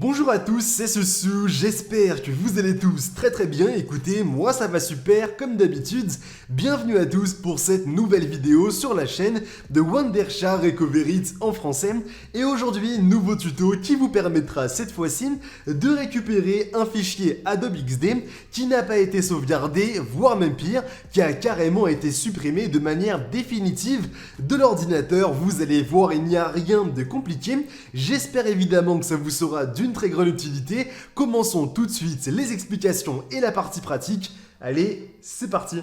Bonjour à tous, c'est Susu, j'espère que vous allez tous très bien. Écoutez, moi ça va super comme d'habitude. Bienvenue à tous pour cette nouvelle vidéo sur la chaîne de Wondershare Recovery en français. Et aujourd'hui, nouveau tuto qui vous permettra cette fois-ci de récupérer un fichier Adobe XD qui n'a pas été sauvegardé, voire même pire, qui a carrément été supprimé de manière définitive de l'ordinateur. Vous allez voir, il n'y a rien de compliqué. J'espère évidemment que ça vous sera d'une très grande utilité. Commençons tout de suite les explications et la partie pratique. Allez, c'est parti!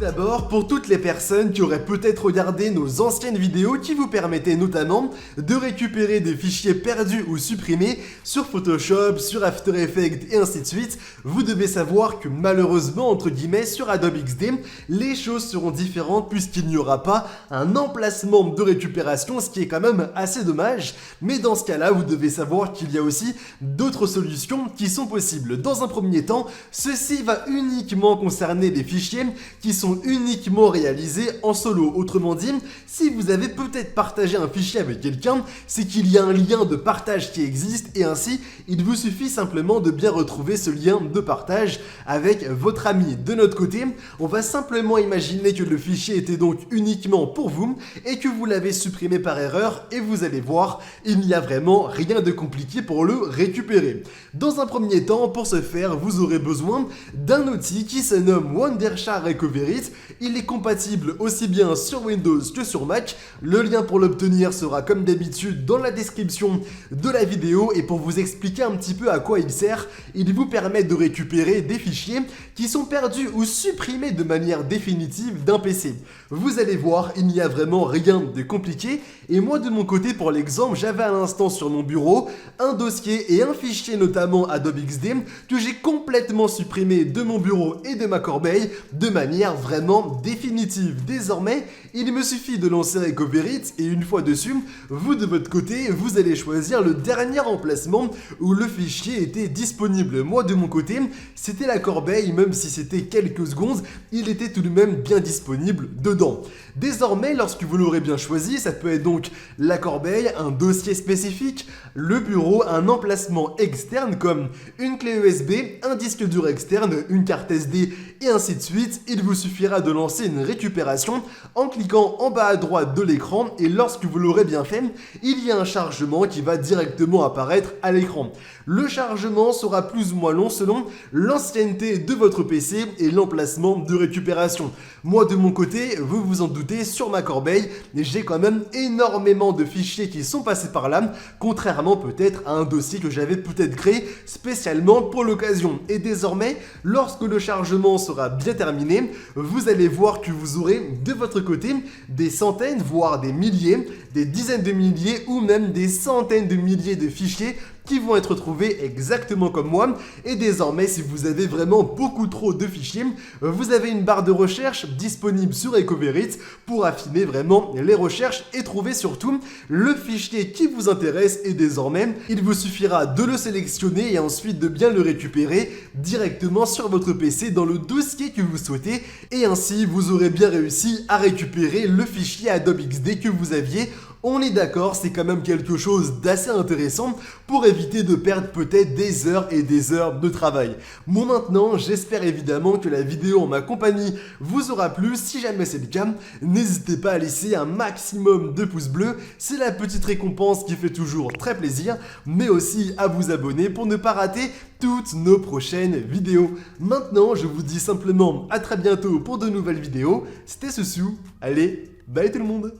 D'abord, pour toutes les personnes qui auraient peut-être regardé nos anciennes vidéos qui vous permettaient notamment de récupérer des fichiers perdus ou supprimés sur Photoshop, sur After Effects et ainsi de suite, vous devez savoir que malheureusement, entre guillemets, sur Adobe XD, les choses seront différentes puisqu'il n'y aura pas un emplacement de récupération, ce qui est quand même assez dommage. Mais dans ce cas-là, vous devez savoir qu'il y a aussi d'autres solutions qui sont possibles. Dans un premier temps, ceci va uniquement concerner les fichiers qui sont uniquement réalisés en solo. Autrement dit, si vous avez peut-être partagé un fichier avec quelqu'un, c'est qu'il y a un lien de partage qui existe et ainsi, il vous suffit simplement de bien retrouver ce lien de partage avec votre ami. De notre côté, on va simplement imaginer que le fichier était donc uniquement pour vous et que vous l'avez supprimé par erreur et vous allez voir, il n'y a vraiment rien de compliqué pour le récupérer. Dans un premier temps, pour ce faire, vous aurez besoin d'un outil qui se nomme Wondershare Recovery. Il est compatible aussi bien sur Windows que sur Mac. Le lien pour l'obtenir sera comme d'habitude dans la description de la vidéo et pour vous expliquer un petit peu à quoi il sert, il vous permet de récupérer des fichiers qui sont perdus ou supprimés de manière définitive d'un PC. Vous allez voir, il n'y a vraiment rien de compliqué et moi de mon côté pour l'exemple, j'avais à l'instant sur mon bureau un dossier et un fichier notamment Adobe XD que j'ai complètement supprimé de mon bureau et de ma corbeille de manière vraiment définitive. Désormais, il me suffit de lancer Recovery et une fois dessus, vous de votre côté, vous allez choisir le dernier emplacement où le fichier était disponible. Moi de mon côté, c'était la corbeille, même si c'était quelques secondes, il était tout de même bien disponible dedans. Désormais, lorsque vous l'aurez bien choisi, ça peut être donc la corbeille, un dossier spécifique, le bureau, un emplacement externe comme une clé USB, un disque dur externe, une carte SD et ainsi de suite. Il vous suffira de lancer une récupération en cliquant en bas à droite de l'écran et lorsque vous l'aurez bien fait, il y a un chargement qui va directement apparaître à l'écran. Le chargement sera plus ou moins long selon l'ancienneté de votre PC et l'emplacement de récupération. Moi de mon côté, vous vous en doutez, sur ma corbeille, j'ai quand même énormément de fichiers qui sont passés par là, contrairement peut-être à un dossier que j'avais peut-être créé spécialement pour l'occasion. Et désormais, lorsque le chargement sera bien terminé, vous allez voir que vous aurez de votre côté des centaines, voire des milliers, des dizaines de milliers ou même des centaines de milliers de fichiers qui vont être trouvés exactement comme moi. Et désormais, si vous avez vraiment beaucoup trop de fichiers, vous avez une barre de recherche disponible sur Recovery pour affiner vraiment les recherches et trouver surtout le fichier qui vous intéresse. Et désormais, il vous suffira de le sélectionner et ensuite de bien le récupérer directement sur votre PC dans le dossier que vous souhaitez. Et ainsi, vous aurez bien réussi à récupérer le fichier Adobe XD que vous aviez. On est d'accord, c'est quand même quelque chose d'assez intéressant pour éviter de perdre peut-être des heures et des heures de travail. Moi maintenant, j'espère évidemment que la vidéo en ma compagnie vous aura plu. Si jamais c'est le cas, n'hésitez pas à laisser un maximum de pouces bleus. C'est la petite récompense qui fait toujours très plaisir, mais aussi à vous abonner pour ne pas rater toutes nos prochaines vidéos. Maintenant, je vous dis simplement à très bientôt pour de nouvelles vidéos. C'était Susu. Allez, bye tout le monde!